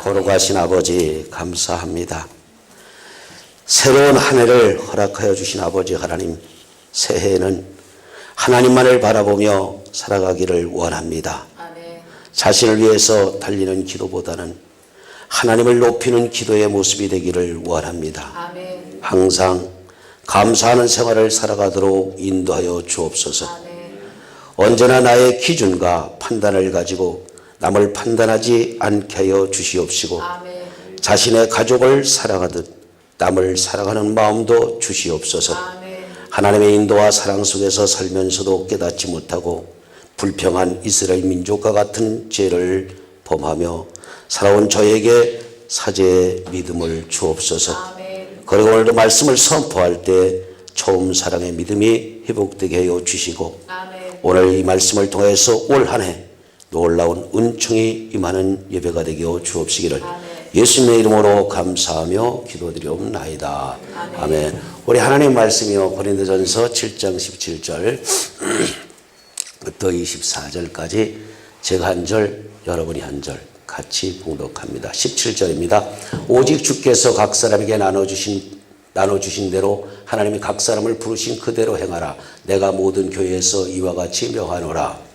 거룩하신 아버지 감사합니다. 새로운 한 해를 허락하여 주신 아버지 하나님, 새해에는 하나님만을 바라보며 살아가기를 원합니다. 아멘. 자신을 위해서 달리는 기도보다는 하나님을 높이는 기도의 모습이 되기를 원합니다. 아멘. 항상 감사하는 생활을 살아가도록 인도하여 주옵소서. 아멘. 언제나 나의 기준과 판단을 가지고 남을 판단하지 않게 하여 주시옵시고, 아멘. 자신의 가족을 사랑하듯 남을 사랑하는 마음도 주시옵소서. 아멘. 하나님의 인도와 사랑 속에서 살면서도 깨닫지 못하고 불평한 이스라엘 민족과 같은 죄를 범하며 살아온 저에게 사죄의 믿음을 주옵소서. 아멘. 그리고 오늘도 말씀을 선포할 때 처음 사랑의 믿음이 회복되게 하여 주시고, 아멘. 오늘 이 말씀을 통해서 올 한 해 놀라운 은총이 임하는 예배가 되게 하여 주옵시기를 예수님의 이름으로 감사하며 기도드리옵나이다. 아멘. 우리 하나님 말씀이요, 고린도전서 7장 17절부터 24절까지 제가 한 절, 여러분이 한 절 같이 봉독합니다. 17절입니다. 오직 주께서 각 사람에게 나눠주신 대로 하나님이 각 사람을 부르신 그대로 행하라. 내가 모든 교회에서 이와 같이 명하노라.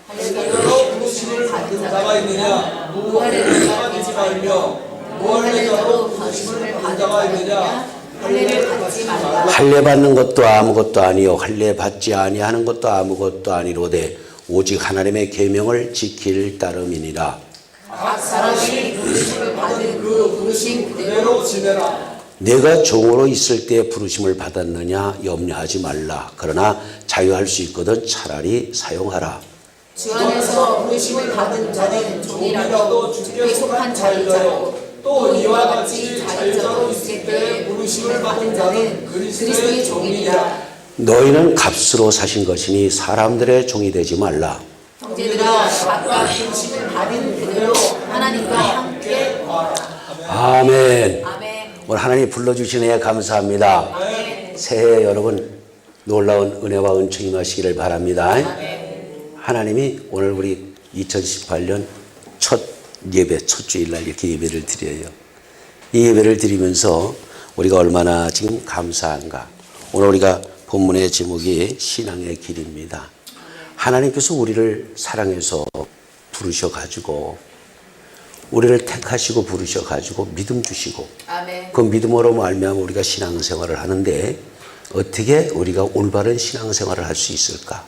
할례로 부르심을 받은 자가 있느냐? 무할례자가 되지 말며, 무할례자로 부르심을 받은 자가 있느냐? 할례를 받지 말라. 할례 받는 것도 아무것도 아니요 할례 받지 아니하는 것도 아무것도 아니로되 오직 하나님의 계명을 지킬 따름이니라. 각 사람이 부르심을 받은 그 부르심 그대로 지내라. 내가 종으로 있을 때 부르심을 받았느냐 염려하지 말라. 그러나 자유할 수 있거든 차라리 사용하라. 주 안에서 부르심을 받은 자는 종이라도 주께 속한 자유자요, 또 이와 같이 자유자로 있을 때 부르심을 받은 자는 그리스도의 종이니라. 너희는 값으로 사신 것이니 사람들의 종이 되지 말라. 형제들아, 각각 부르심을 받은 그대로 하나님과 함께 거하라. 아멘. 아멘. 오늘 하나님 불러주시네 감사합니다. 아멘. 새해 여러분 놀라운 은혜와 은총이 임하시기를 바랍니다. 아멘. 하나님이 오늘 우리 2018년 첫 예배, 첫 주일날 이렇게 예배를 드려요. 이 예배를 드리면서 우리가 얼마나 지금 감사한가. 오늘 우리가 본문의 제목이 신앙의 길입니다. 하나님께서 우리를 사랑해서 부르셔가지고, 우리를 택하시고 부르셔가지고 믿음 주시고, 아멘. 그 믿음으로 말미암아 우리가 신앙생활을 하는데 어떻게 우리가 올바른 신앙생활을 할 수 있을까?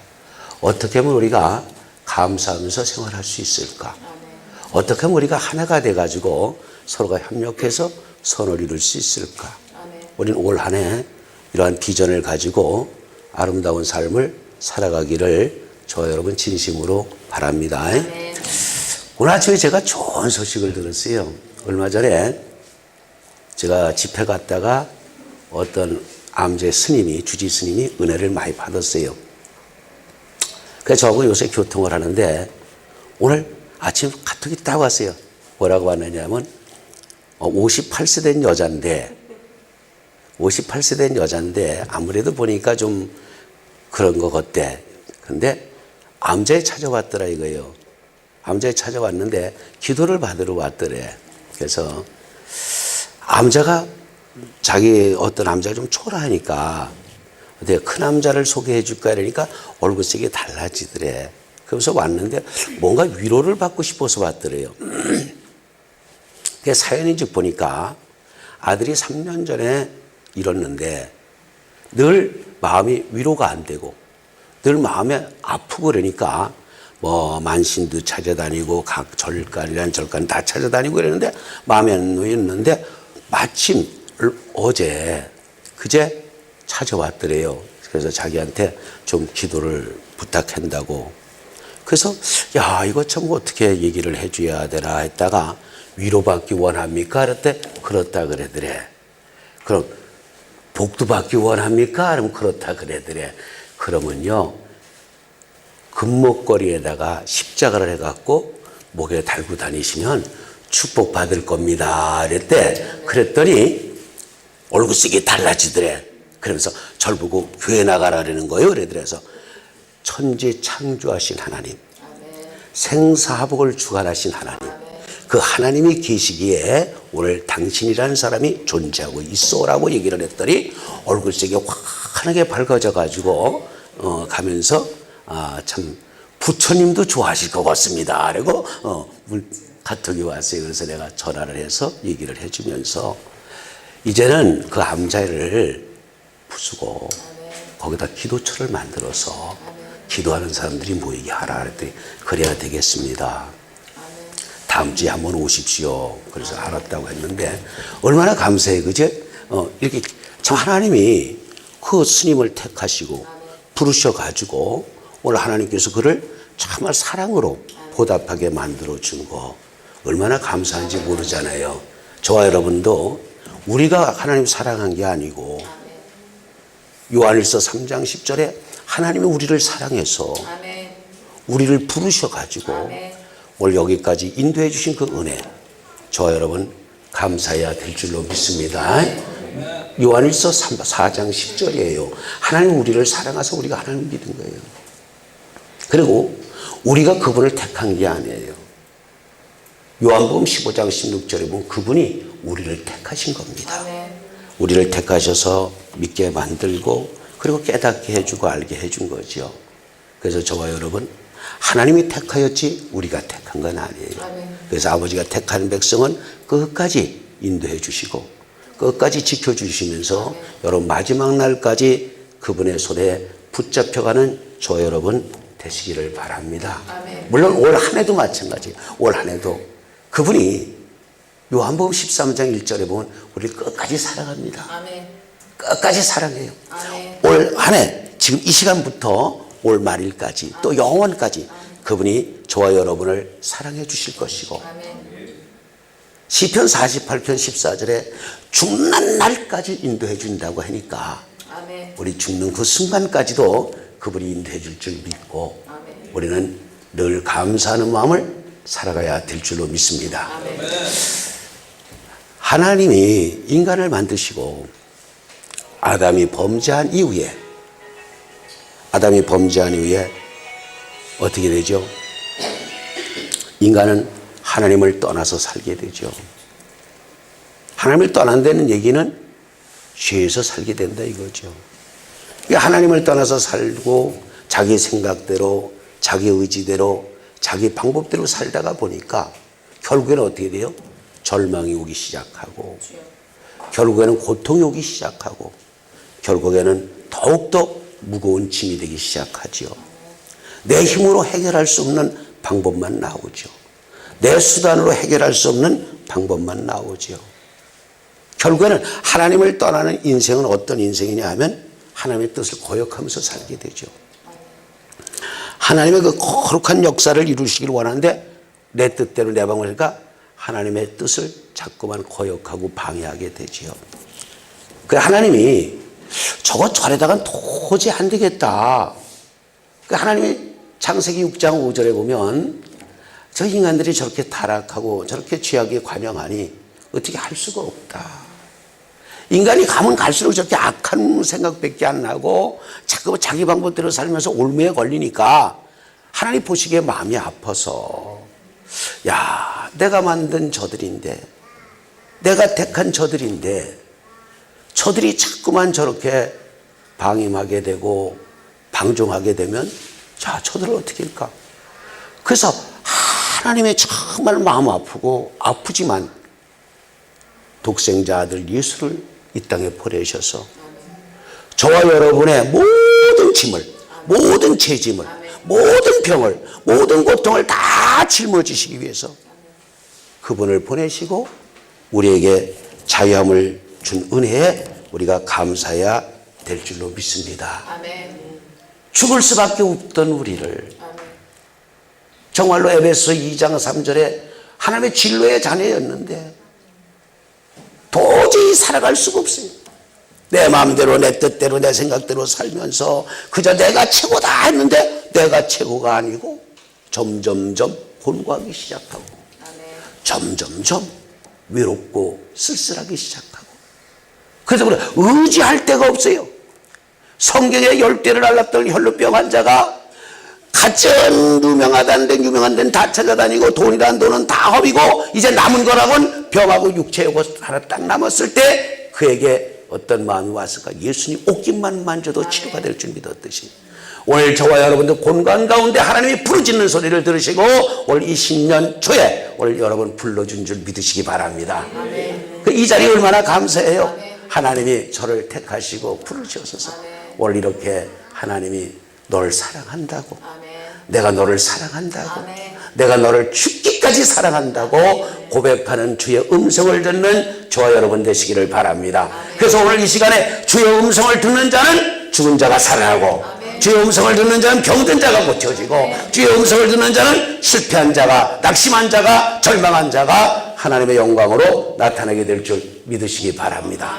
어떻게 하면 우리가 감사하면서 생활할 수 있을까? 어떻게 하면 우리가 하나가 돼가지고 서로가 협력해서 선을 이룰 수 있을까? 우리는 올 한 해 이러한 비전을 가지고 아름다운 삶을 살아가기를 저 여러분 진심으로 바랍니다. 아멘. 오늘 아침에 제가 좋은 소식을 들었어요. 얼마 전에 제가 집회 갔다가 어떤 암제 스님이, 주지 스님이 은혜를 많이 받았어요. 그래서 저하고 요새 교통을 하는데 오늘 아침 카톡이 딱 왔어요. 뭐라고 왔느냐면 58세 된 여잔데 58세 된 여잔데 아무래도 보니까 좀 그런 것 같대. 근데 암자에 찾아왔더라 이거예요. 암자에 찾아왔는데 기도를 받으러 왔더래. 그래서 암자가 자기 어떤 남자가 좀 초라하니까 내가 큰 남자를 소개해 줄까 이러니까 얼굴색이 달라지더래. 그래서 왔는데 뭔가 위로를 받고 싶어서 왔더래요. 그 사연이 즉 보니까 아들이 3년 전에 잃었는데 늘 마음이 위로가 안 되고 늘 마음에 아프고 그러니까 뭐 만신도 찾아다니고 각 절간이란 절간 다 찾아다니고 그랬는데 마음에 안 놓였는데 마침 그제 찾아왔더래요. 그래서 자기한테 좀 기도를 부탁한다고. 그래서 야 이거 참 어떻게 얘기를 해줘야 되나 했다가 위로받기 원합니까? 그랬대 그렇다 그러더래. 그럼 복도 받기 원합니까? 그러면 그렇다 그러더래. 그러면요 금목걸이에다가 십자가를 해갖고 목에 달고 다니시면 축복 받을 겁니다. 그랬대. 그랬더니 얼굴색이 달라지더래. 그러면서 절 보고 교회 나가라는 거예요. 그래서 천지 창조하신 하나님, 생사화복을 주관하신 하나님, 그 하나님이 계시기에 오늘 당신이라는 사람이 존재하고 있어라고 얘기를 했더니 얼굴색이 환하게 밝아져 가지고 가면서 참 부처님도 좋아하실 것 같습니다. 그리고 카톡이 왔어요. 그래서 내가 전화를 해서 얘기를 해주면서 이제는 그 암자를 부수고 거기다 기도처를 만들어서 기도하는 사람들이 모이게 하라 그랬더니 그래야 되겠습니다. 다음 주에 한번 오십시오. 그래서 알았다고 했는데 얼마나 감사해, 그제? 이렇게 참 하나님이 그 스님을 택하시고 부르셔가지고 오늘 하나님께서 그를 정말 사랑으로 보답하게 만들어준 거 얼마나 감사한지 모르잖아요. 저와 여러분도 우리가 하나님 사랑한 게 아니고 요한일서 3장 10절에 하나님이 우리를 사랑해서 우리를 부르셔가지고 오늘 여기까지 인도해 주신 그 은혜 저와 여러분 감사해야 될 줄로 믿습니다. 요한일서 4장 10절이에요. 하나님 우리를 사랑해서 우리가 하나님 믿은 거예요. 그리고 우리가 그분을 택한 게 아니에요. 요한복음 15장 16절에 보면 그분이 우리를 택하신 겁니다. 우리를 택하셔서 믿게 만들고 그리고 깨닫게 해주고 알게 해준 거죠. 그래서 저와 여러분 하나님이 택하였지 우리가 택한 건 아니에요. 그래서 아버지가 택한 백성은 끝까지 인도해 주시고 끝까지 지켜주시면서 여러분 마지막 날까지 그분의 손에 붙잡혀가는 저 여러분 되시기를 바랍니다. 물론 올 한 해도 마찬가지예요. 올 한 해도 그분이 요한복음 13장 1절에 보면 우리를 끝까지 사랑합니다. 끝까지 사랑해요. 올 한 해 지금 이 시간부터 올 말일까지 또 영원까지 그분이 저와 여러분을 사랑해 주실 것이고 시편 48편 14절에 죽는 날까지 인도해 준다고 하니까 우리 죽는 그 순간까지도 그분이 인도해 줄 줄 믿고 우리는 늘 감사하는 마음을 살아가야 될 줄로 믿습니다. 하나님이 인간을 만드시고 아담이 범죄한 이후에 어떻게 되죠? 인간은 하나님을 떠나서 살게 되죠. 하나님을 떠난다는 얘기는 죄에서 살게 된다 이거죠. 하나님을 떠나서 살고 자기 생각대로 자기 의지대로 자기 방법대로 살다가 보니까 결국에는 어떻게 돼요? 절망이 오기 시작하고 결국에는 고통이 오기 시작하고 결국에는 더욱더 무거운 짐이 되기 시작하죠. 내 힘으로 해결할 수 없는 방법만 나오죠. 내 수단으로 해결할 수 없는 방법만 나오죠. 결국에는 하나님을 떠나는 인생은 어떤 인생이냐 하면 하나님의 뜻을 거역하면서 살게 되죠. 하나님의 그 거룩한 역사를 이루시길 원하는데 내 뜻대로 내 방법을 하니까 하나님의 뜻을 자꾸만 거역하고 방해하게 되지요. 그래서 하나님이 저거 저래다가 도저히 안 되겠다. 하나님이 창세기 6장 5절에 보면 저 인간들이 저렇게 타락하고 저렇게 죄악에 관영하니 어떻게 할 수가 없다. 인간이 가면 갈수록 저렇게 악한 생각밖에 안 나고 자꾸 자기 방법대로 살면서 올무에 걸리니까 하나님 보시기에 마음이 아파서 야, 내가 만든 저들인데 내가 택한 저들인데 저들이 자꾸만 저렇게 방임하게 되고 방종하게 되면 자, 저들을 어떻게 할까? 그래서 하나님의 정말 마음 아프고 아프지만 독생자 아들 예수를 이 땅에 보내셔서 저와 여러분의 모든 짐을, 모든 죄짐을, 모든 병을, 모든 고통을 다 짊어지시기 위해서 그분을 보내시고 우리에게 자유함을 준 은혜에 우리가 감사해야 될 줄로 믿습니다. 죽을 수밖에 없던 우리를 정말로 에베소 2장 3절에 하나님의 진로의 자녀였는데 도저히 살아갈 수가 없어요. 내 마음대로 내 뜻대로 내 생각대로 살면서 그저 내가 최고다 했는데 내가 최고가 아니고 점점점 곤고하기 시작하고 점점점 외롭고 쓸쓸하기 시작하고 그래서 그래 의지할 데가 없어요. 성경에 10대를 앓았던 혈루병 환자가 가전 유명하다는 데 유명한 데는 다 찾아다니고 돈이란 돈은 다 허비고 이제 남은 거라고는 병하고 육체하고 하나 딱 남았을 때 그에게 어떤 마음이 왔을까? 예수님 옷깃만 만져도 치료가 될 줄 믿었듯이 오늘 저와 여러분들 본관 가운데 하나님이 부르짖는 소리를 들으시고 올 이 신년 초에 오늘 여러분 불러준 줄 믿으시기 바랍니다. 이 자리 얼마나 감사해요. 하나님이 저를 택하시고 부르셔서 오늘 이렇게 하나님이 널 사랑한다고 내가 너를 사랑한다고 내가 너를 죽기까지 사랑한다고 고백하는 주의 음성을 듣는 저와 여러분 되시기를 바랍니다. 그래서 오늘 이 시간에 주의 음성을 듣는 자는 죽은 자가 살아나고 주의 음성을 듣는 자는 병든 자가 고쳐지고 주의 음성을 듣는 자는 실패한 자가 낙심한 자가 절망한 자가 하나님의 영광으로 나타나게 될 줄 믿으시기 바랍니다.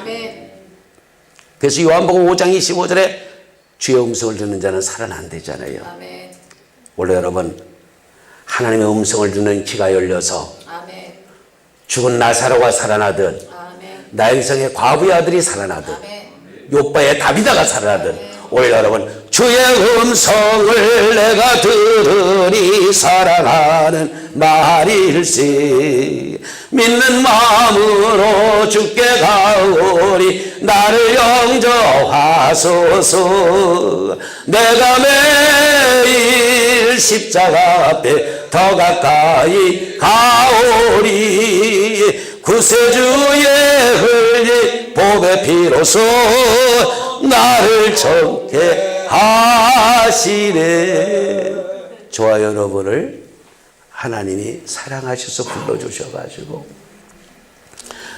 그래서 요한복음 5장 25절에 주의 음성을 듣는 자는 살아난대잖아요. 원래 여러분 하나님의 음성을 듣는 귀가 열려서 죽은 나사로가 살아나든 나일성의 과부의 아들이 살아나든 욥바의 다비다가 살아나든 오늘 여러분 주의 음성을 내가 들으니 사랑하는 말일세 믿는 마음으로 주께 가오리 나를 영접하소서 내가 매일 십자가 앞에 더 가까이 가오리 구세주의 흘린 복의 피로써 나를 정케 하시네. 저와 여러분을 하나님이 사랑하셔서 불러주셔가지고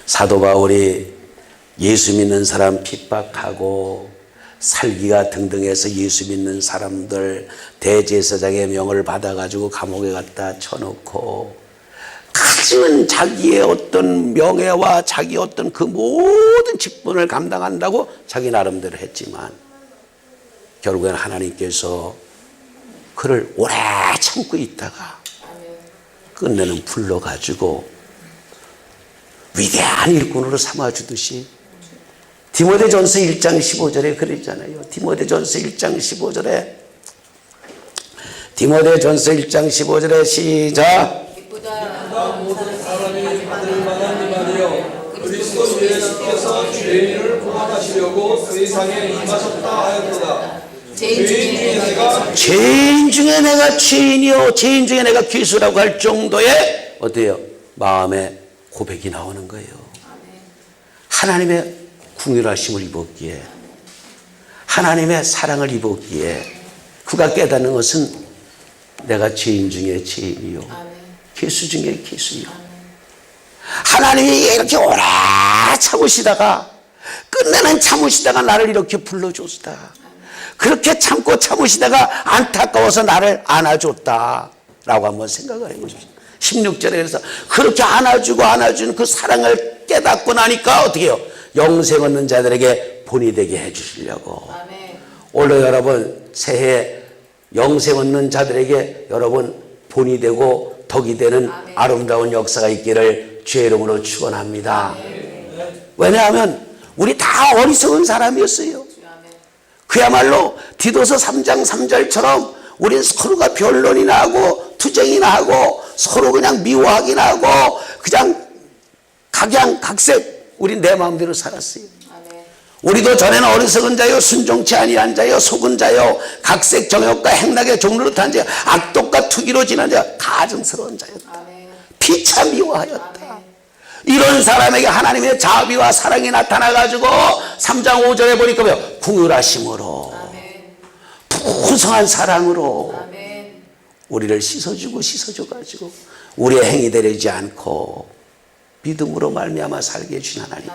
사도 바울이 예수 믿는 사람 핍박하고 살기가 등등해서 예수 믿는 사람들 대제사장의 명을 받아가지고 감옥에 갖다 쳐놓고 가지는 자기의 어떤 명예와 자기 어떤 그 모든 직분을 감당한다고 자기 나름대로 했지만 결국엔 하나님께서 그를 오래 참고 있다가 끝내는 불러가지고 위대한 일꾼으로 삼아주듯이 디모데전서 1장 15절에 그랬잖아요. 디모데전서 1장 15절에 디모데전서 1장 15절에 시작 모든 사람이 받을 만한 이만이요 그리스도 예수께서 죄인을 구원하시려고 세상에 임하셨다 하였도다. 죄인 중에 내가 죄인이요 죄인 중에 내가 귀수라고 할 정도의 어때요? 마음의 고백이 나오는 거예요. 하나님의 궁휼하심을 입었기에 하나님의 사랑을 입었기에 그가 깨닫는 것은 내가 죄인 중에 죄인이요 괴수 중에 괴수요. 하나님이 이렇게 오래 참으시다가 끝내는 참으시다가 나를 이렇게 불러줬다. 그렇게 참고 참으시다가 안타까워서 나를 안아줬다 라고 한번 생각을 해보십시오. 16절에 그래서 그렇게 안아주는 그 사랑을 깨닫고 나니까 어떻게 해요? 영생 얻는 자들에게 본이 되게 해주시려고. 오늘 여러분 새해 영생 얻는 자들에게 여러분 본이 되고 덕이 되는 아름다운 역사가 있기를 주의 이름으로 축원합니다. 왜냐하면 우리 다 어리석은 사람이었어요. 그야말로 디도서 3장 3절처럼 우린 서로가 변론이나 하고 투쟁이나 하고 서로 그냥 미워하기나 하고 그냥 각양각색 우린 내 마음대로 살았어요. 우리도 전에는 어리석은 자요 순종치 아니한 자요 속은 자요 각색 정욕과 행락의 종로로 탄 자요 악독과 투기로 지난 자요 가증스러운 자였다. 피차 미워하였다. 이런 사람에게 하나님의 자비와 사랑이 나타나가지고 3장 5절에 보니까 뭐요? 궁휼하심으로 풍성한 사랑으로 우리를 씻어줘가지고 우리의 행위 되지 않고 믿음으로 말미암아 살게 해주신 하나님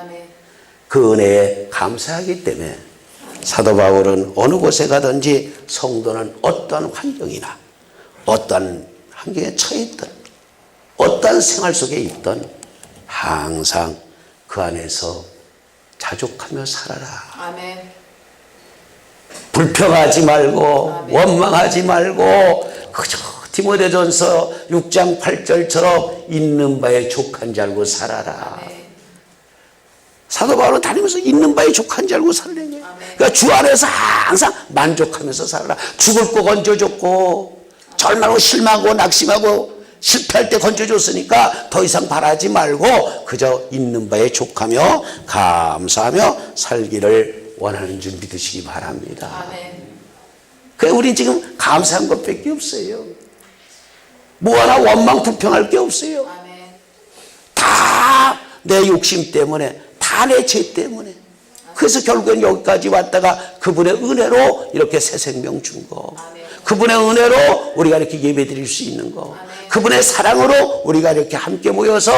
그 은혜에 감사하기 때문에 사도 바울은 어느 곳에 가든지 성도는 어떤 환경이나 어떤 환경에 처해 있든 어떤 생활 속에 있든 항상 그 안에서 자족하며 살아라. 아멘. 불평하지 말고 원망하지 말고 그저 디모데전서 6장 8절처럼 있는 바에 족한 줄 알고 살아라. 사도 바울은 다니면서 있는 바에 족한 줄 알고 살래요. 그러니까 주 안에서 항상 만족하면서 살아라. 죽을 거 건져줬고 절망하고 실망하고 낙심하고 실패할 때 건져줬으니까 더 이상 바라지 말고 그저 있는 바에 족하며 감사하며 살기를 원하는 줄 믿으시기 바랍니다. 아멘. 그래 우린 지금 감사한 것밖에 없어요. 뭐 하나 원망 불평할 게 없어요. 아멘. 다 내 욕심 때문에 다 내 죄 때문에 그래서 결국엔 여기까지 왔다가 그분의 은혜로 이렇게 새 생명 준 거, 그분의 은혜로 우리가 이렇게 예배 드릴 수 있는 거, 그분의 사랑으로 우리가 이렇게 함께 모여서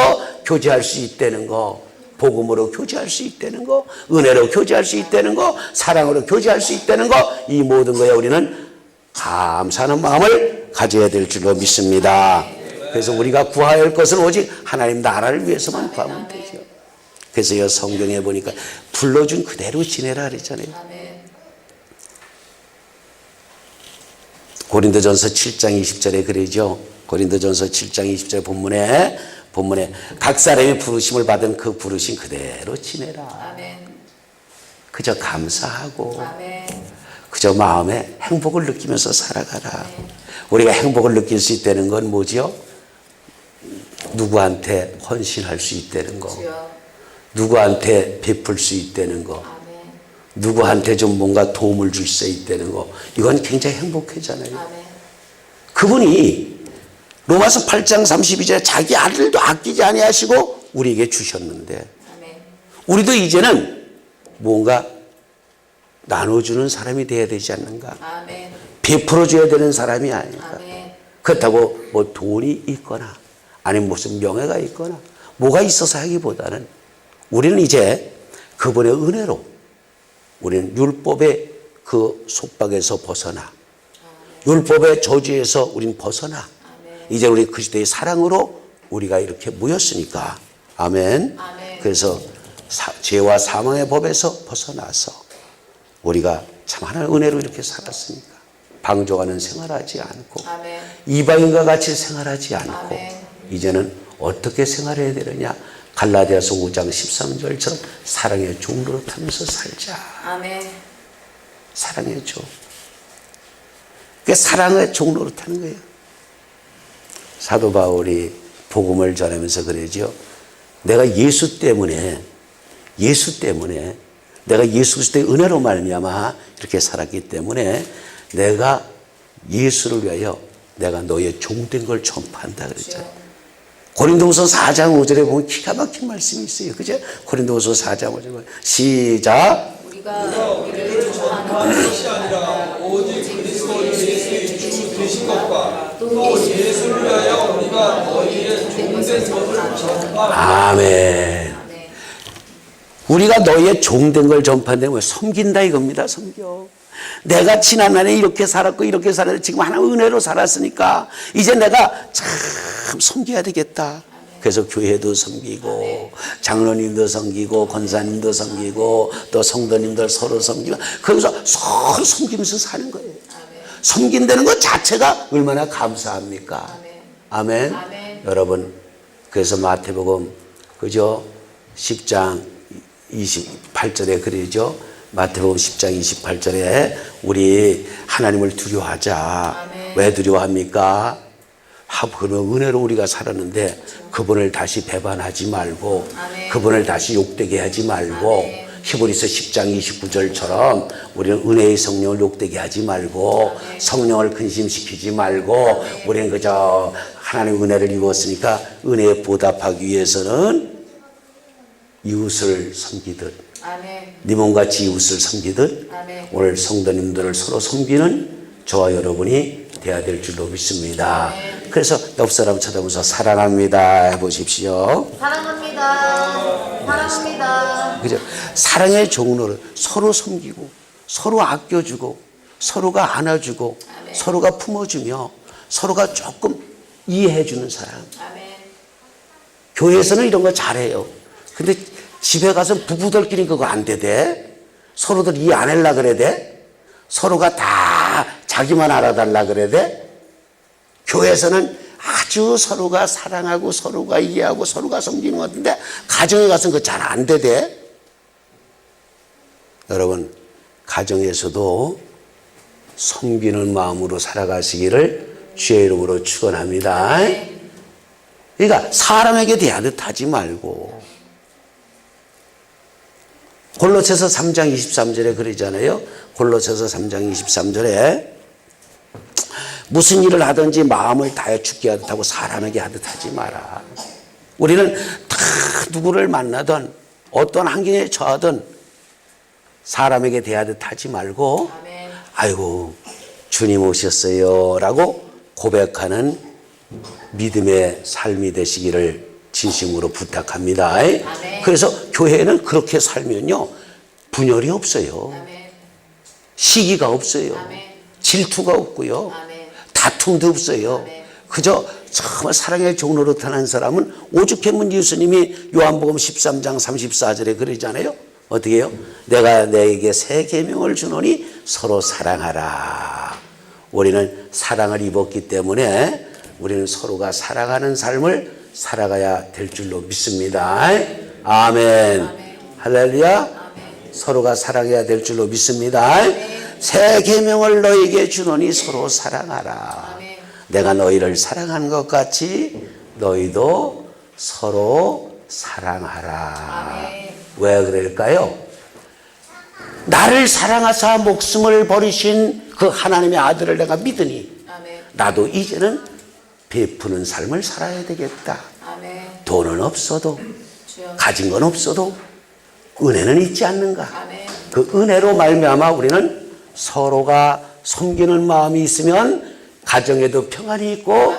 교제할 수 있다는 거, 복음으로 교제할 수 있다는 거, 은혜로 교제할 수 있다는 거, 사랑으로 교제할 수 있다는 거, 이 모든 거에 우리는 감사하는 마음을 가져야 될 줄로 믿습니다. 그래서 우리가 구해야 할 것은 오직 하나님 나라를 위해서만 구하면 되죠. 그래서 이 성경에 보니까 불러준 그대로 지내라 그랬잖아요. 아멘. 고린도전서 7장 20절에 그러죠. 고린도전서 7장 20절 본문에 각 사람이 부르심을 받은 그 부르심 그대로 지내라. 아멘. 그저 감사하고 아멘. 그저 마음에 행복을 느끼면서 살아가라. 우리가 행복을 느낄 수 있다는 건 뭐죠? 누구한테 헌신할 수 있다는 거, 주여. 누구한테 베풀 수 있다는 거, 아멘. 누구한테 좀 뭔가 도움을 줄 수 있다는 거, 이건 굉장히 행복하잖아요. 아멘. 그분이 로마서 8장 32절에 자기 아들도 아끼지 아니하시고 우리에게 주셨는데 아멘. 우리도 이제는 뭔가 나눠주는 사람이 돼야 되지 않는가? 아멘. 베풀어줘야 되는 사람이 아닌가? 아멘. 그렇다고 뭐 돈이 있거나 아니면 무슨 명예가 있거나 뭐가 있어서 하기보다는 우리는 이제 그분의 은혜로 우리는 율법의 그 속박에서 벗어나 율법의 저주에서 우리는 벗어나 이제 우리 그리스도의 사랑으로 우리가 이렇게 모였으니까 아멘. 아멘. 그래서 죄와 사망의 법에서 벗어나서 우리가 참 하나님의 은혜로 이렇게 살았으니까 방종하는 생활하지 않고 아멘. 이방인과 같이 생활하지 않고 아멘. 이제는 어떻게 생활해야 되느냐. 갈라디아서 5장 13절처럼 사랑의 종로로 타면서 살자. 아멘. 사랑의 종. 그게 사랑의 종로로 타는 거예요. 사도 바울이 복음을 전하면서 그러죠. 내가 예수 때문에 내가 예수 그리스도의 은혜로 말미암아 이렇게 살았기 때문에 내가 예수를 위하여 내가 너의 종된 걸 전파한다 그랬잖아요. 고린도후서 4장 5절에 보면 기가 막힌 말씀이 있어요. 그죠? 고린도후서 4장 5절 시작. 우리가 우리를 전하는 것이 아니라 오직 그리스도 예수의 주 되신 것과 또 예수를 위하여 우리가 너희의 종된 것을 전파. 아멘. 우리가 너희의 종된 걸 전파한다는 왜 섬긴다 이겁니다. 섬겨. 내가 지난날에 이렇게 살았고 이렇게 살았는데 지금 하나님 은혜로 살았으니까 이제 내가 참 섬겨야 되겠다. 그래서 교회도 섬기고 장로님도 섬기고 권사님도 섬기고 또 성도님들 서로 섬기고 그래서 서로 섬기면서 사는 거예요. 섬긴다는 것 자체가 얼마나 감사합니까? 아멘. 여러분 그래서 마태복음 그죠? 10장 28절에 그러죠. 마태복음 10장 28절에 우리 하나님을 두려워하자. 아멘. 왜 두려워합니까? 그러면 은혜로 우리가 살았는데 그분을 다시 배반하지 말고 아멘. 그분을 다시 욕되게 하지 말고 아멘. 히브리서 10장 29절처럼 우리는 은혜의 성령을 욕되게 하지 말고 아멘. 성령을 근심시키지 말고 아멘. 우리는 그저 하나님의 은혜를 입었으니까 은혜에 보답하기 위해서는 이웃을 섬기듯 아멘. 네 몸같이 이웃을 섬기듯 아멘. 오늘 성도님들을 서로 섬기는 저와 여러분이 돼야 될 줄로 믿습니다. 아멘. 그래서 옆 사람 쳐다보면서 사랑합니다 해보십시오. 사랑합니다. 사랑합니다. 그죠? 사랑의 종로를 서로 섬기고 서로 아껴주고 서로가 안아주고 아멘. 서로가 품어주며 서로가 조금 이해해주는 사람. 아멘. 교회에서는 이런 거 잘해요. 근데 집에 가서 부부들끼리 그거 안 되대. 서로들 이해 안 하려 그래 돼. 서로가 다 자기만 알아달라 그래 돼. 교회에서는 아주 서로가 사랑하고 서로가 이해하고 서로가 섬기는 것 같은데 가정에 가서는 그거 잘 안 되대. 여러분 가정에서도 섬기는 마음으로 살아가시기를 주의 이름으로 축원합니다. 그러니까 사람에게 대하듯 하지 말고, 골로새서 3장 23절에 그러잖아요. 골로새서 3장 23절에 무슨 일을 하든지 마음을 다해 죽게 하듯 하고 사람에게 하듯 하지 마라. 우리는 다 누구를 만나든 어떤 환경에 처하든 사람에게 대하듯 하지 말고 아이고 주님 오셨어요 라고 고백하는 믿음의 삶이 되시기를 진심으로 부탁합니다. 그래서 교회는 그렇게 살면요 분열이 없어요. 시기가 없어요. 질투가 없고요. 다툼도 없어요. 그저 정말 사랑의 종로로 타는 사람은 오죽하면 예수님이 요한복음 13장 34절에 그러잖아요. 어떻게 해요? 내가 너에게 새 계명을 주노니 서로 사랑하라. 우리는 사랑을 입었기 때문에 우리는 서로가 사랑하는 삶을 살아가야 될 줄로 믿습니다. 아멘. 할렐루야. 서로가 사랑해야 될 줄로 믿습니다. 새 계명을 너에게 주노니 서로 사랑하라. 내가 너희를 사랑한 것 같이 너희도 서로 사랑하라. 왜 그럴까요? 나를 사랑하사 목숨을 버리신 그 하나님의 아들을 내가 믿으니 나도 이제는 베푸는 삶을 살아야 되겠다. 돈은 없어도 가진 건 없어도 은혜는 있지 않는가. 그 은혜로 말미암아 우리는 서로가 섬기는 마음이 있으면 가정에도 평안이 있고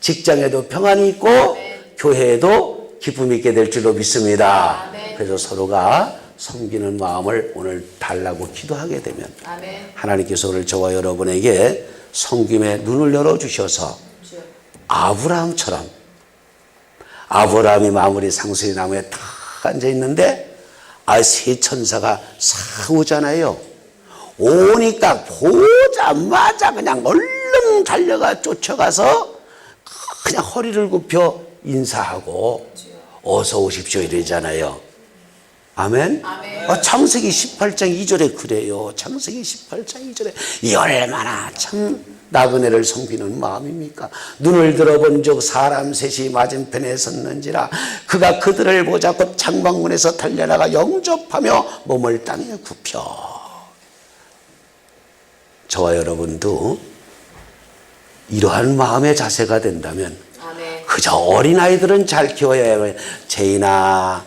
직장에도 평안이 있고 교회에도 기쁨이 있게 될 줄로 믿습니다. 그래서 서로가 섬기는 마음을 오늘 달라고 기도하게 되면 하나님께서 오늘 저와 여러분에게 섬김의 눈을 열어주셔서 아브라함처럼, 아브라함이 마무리 상수리 나무에 딱 앉아 있는데 세 천사가 싸우잖아요. 오니까 보자마자 그냥 얼른 달려가 쫓아가서 그냥 허리를 굽혀 인사하고 어서 오십시오 이러잖아요. 아멘. 창세기 18장 2절에 그래요. 창세기 18장 2절에 이 얼마나 참 나그네를 섬기는 마음입니까? 눈을 들어본 적 사람 셋이 맞은편에 섰는지라 그가 그들을 보자 곧 창방문에서 달려나가 영접하며 몸을 땅에 굽혀. 저와 여러분도 이러한 마음의 자세가 된다면 그저 어린아이들은 잘 키워야 해요. 제인아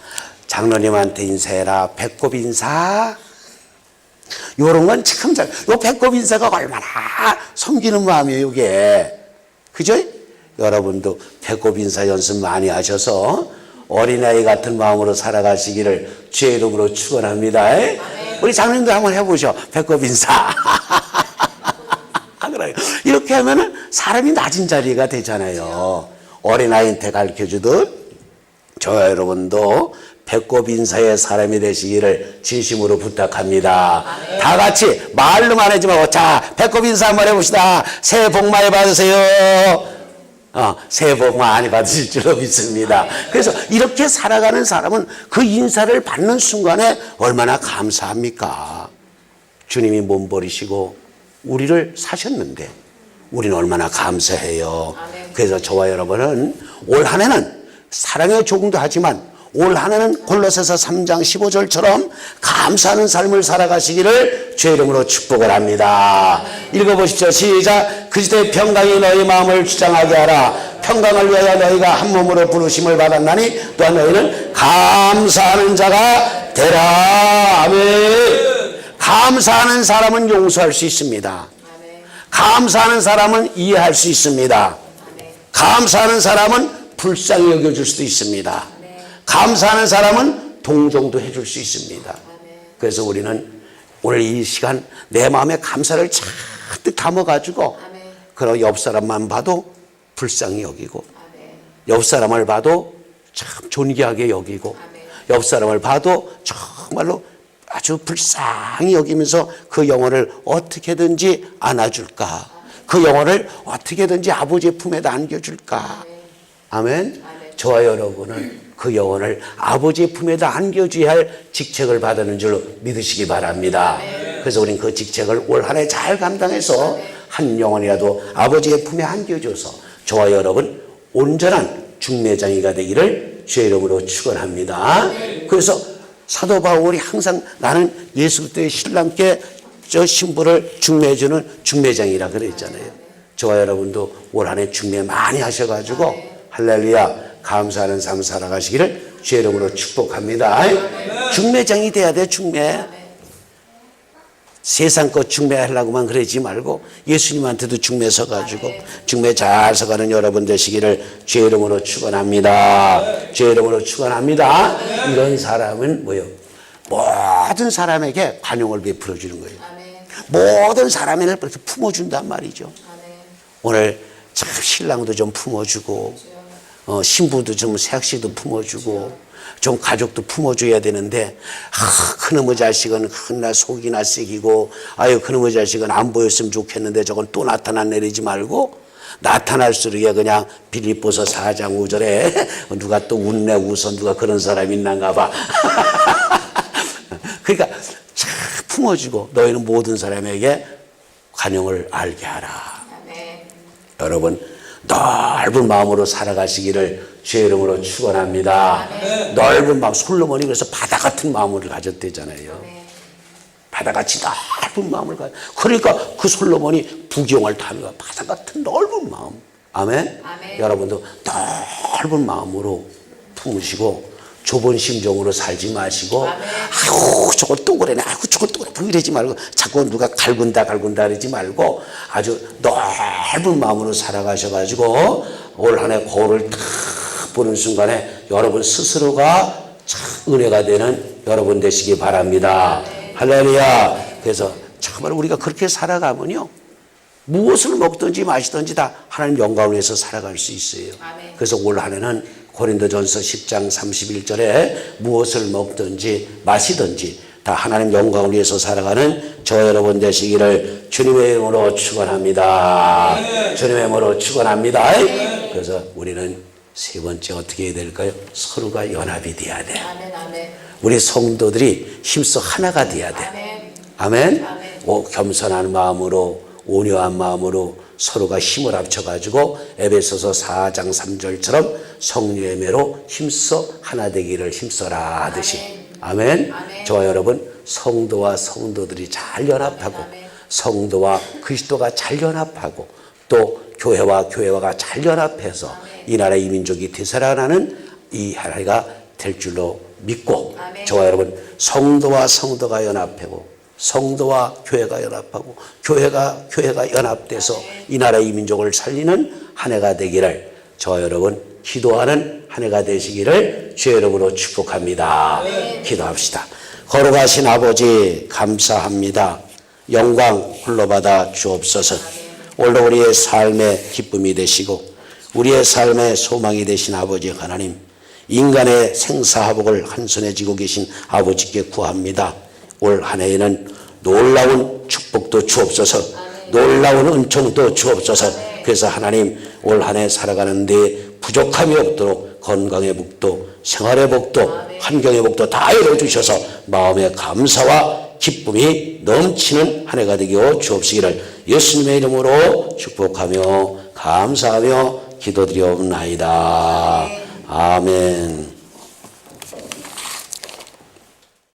장로님한테 인사해라. 배꼽 인사. 요런 건 참 잘. 요 배꼽 인사가 얼마나 섬기는 마음이에요, 이게. 그죠? 여러분도 배꼽 인사 연습 많이 하셔서 어린아이 같은 마음으로 살아가시기를 주의 이름으로 축원합니다. 우리 장로님도 한번 해보셔. 배꼽 인사. 이렇게 하면은 사람이 낮은 자리가 되잖아요. 어린아이한테 가르쳐주듯 저와 여러분도 배꼽 인사의 사람이 되시기를 진심으로 부탁합니다. 다 같이 말로만 하지 말고 자 배꼽 인사 한번 해봅시다. 새해 복 많이 받으세요. 새해 복 많이 받으실 줄로 믿습니다. 그래서 이렇게 살아가는 사람은 그 인사를 받는 순간에 얼마나 감사합니까? 주님이 몸 버리시고 우리를 사셨는데 우리는 얼마나 감사해요. 그래서 저와 여러분은 올 한 해는 사랑의 조공도 하지만 올 한 해는 골로새서 3장 15절처럼 감사하는 삶을 살아가시기를 주의 이름으로 축복을 합니다. 읽어보십시오. 시작. 그리스도의 평강이 너희 마음을 주장하게 하라. 평강을 위하여 너희가 한 몸으로 부르심을 받았나니 또한 너희는 감사하는 자가 되라. 아멘. 감사하는 사람은 용서할 수 있습니다. 감사하는 사람은 이해할 수 있습니다. 감사하는 사람은 불쌍히 여겨줄 수도 있습니다. 감사하는 사람은 동정도 해줄 수 있습니다. 그래서 우리는 오늘 이 시간 내 마음에 감사를 잔뜩 담아가지고 그런 옆 사람만 봐도 불쌍히 여기고 옆 사람을 봐도 참 존귀하게 여기고 옆 사람을 봐도 정말로 아주 불쌍히 여기면서 그 영혼을 어떻게든지 안아줄까? 그 영혼을 어떻게든지 아버지의 품에다 안겨줄까? 아멘. 저와 여러분은 그 영혼을 아버지의 품에다 안겨줘야 할 직책을 받는 줄로 믿으시기 바랍니다. 그래서 우리는 그 직책을 올 한 해 잘 감당해서 한 영혼이라도 아버지의 품에 안겨줘서 저와 여러분 온전한 중매장이가 되기를 주의 이름으로 축원합니다. 그래서 사도 바울이 항상 나는 예수 그리스도의 신랑께 저 신부를 중매해주는 중매장이라 그랬잖아요. 저와 여러분도 올 한 해 중매 많이 하셔가지고 할렐루야 감사하는 삶 살아가시기를 주의 이름으로 축복합니다. 중매장이 돼야 돼. 중매. 세상 것 중매하려고만 그러지 말고 예수님한테도 중매 서가지고 중매 잘 서가는 여러분 되시기를 주의 이름으로 축원합니다. 주의 이름으로 축원합니다. 이런 사람은 뭐요? 모든 사람에게 관용을 베풀어 주는 거예요. 모든 사람을 그렇게 품어준단 말이죠. 오늘 참 신랑도 좀 품어주고 신부도 좀 새학씨도 품어주고 좀 가족도 품어줘야 되는데 그놈의 자식은 맨날 속이나 새기고 아유 그놈의 자식은 안 보였으면 좋겠는데 저건 또 나타나내리지 말고 나타날수록 그냥 빌립보서 4장 5절에 누가 또 웃네 웃어 누가 그런 사람 있는가 봐. 그러니까 참 품어주고 너희는 모든 사람에게 관용을 알게 하라. 여러분 넓은 마음으로 살아가시기를 주의 이름으로 축원합니다. 넓은 마음. 솔로몬이 그래서 바다 같은 마음을 가졌대잖아요. 바다같이 넓은 마음을 가졌. 그러니까 그 솔로몬이 부경을 타는 거야. 바다 같은 넓은 마음. 아멘? 여러분도 넓은 마음으로 품으시고 좁은 심정으로 살지 마시고 아이고 저거 또 그러네 아이고 저거 또 그래 이러지 말고 자꾸 누가 갈군다 그러지 말고 아주 넓은 마음으로 살아가셔가지고 올 한 해 거울을 딱 보는 순간에 여러분 스스로가 참 은혜가 되는 여러분 되시기 바랍니다. 할렐루야. 그래서 정말 우리가 그렇게 살아가면요 무엇을 먹든지 마시든지 다 하나님 영광을 위해서 살아갈 수 있어요. 그래서 올 한 해는 고린도전서 10장 31절에 무엇을 먹든지 마시든지 다 하나님 영광을 위해서 살아가는 저 여러분 되시기를 주님의 이름으로 축원합니다. 주님의 이름으로 축원합니다. 그래서 우리는 세 번째 어떻게 해야 될까요? 서로가 연합이 돼야 돼. 우리 성도들이 힘써 하나가 돼야 돼. 아멘. 겸손한 마음으로 온유한 마음으로 서로가 힘을 합쳐가지고 에베소서 4장 3절처럼 성령의 매로 힘써 하나 되기를 힘써라 하듯이. 아멘. 저와 여러분 성도와 성도들이 잘 연합하고 성도와 그리스도가 잘 연합하고 또 교회와 교회가 잘 연합해서 이 나라 이 민족이 되살아나는 이 하나가 될 줄로 믿고 저와 여러분 성도와 성도가 연합하고 성도와 교회가 연합하고 교회가 연합돼서 이 나라 이 민족을 살리는 한 해가 되기를 저와 여러분 기도하는 한 해가 되시기를 주의 이름으로 축복합니다. 기도합시다. 거룩하신 아버지 감사합니다. 영광 홀로 받아 주옵소서. 오늘 우리의 삶의 기쁨이 되시고 우리의 삶의 소망이 되신 아버지 하나님, 인간의 생사화복을 한 손에 쥐고 계신 아버지께 구합니다. 올 한 해에는 놀라운 축복도 주옵소서. 놀라운 은총도 주옵소서. 그래서 하나님 올 한 해 살아가는데 부족함이 없도록 건강의 복도, 생활의 복도, 환경의 복도 다 이루어주셔서 마음의 감사와 기쁨이 넘치는 한 해가 되게 주옵시기를 예수님의 이름으로 축복하며 감사하며 기도드리옵나이다. 아멘.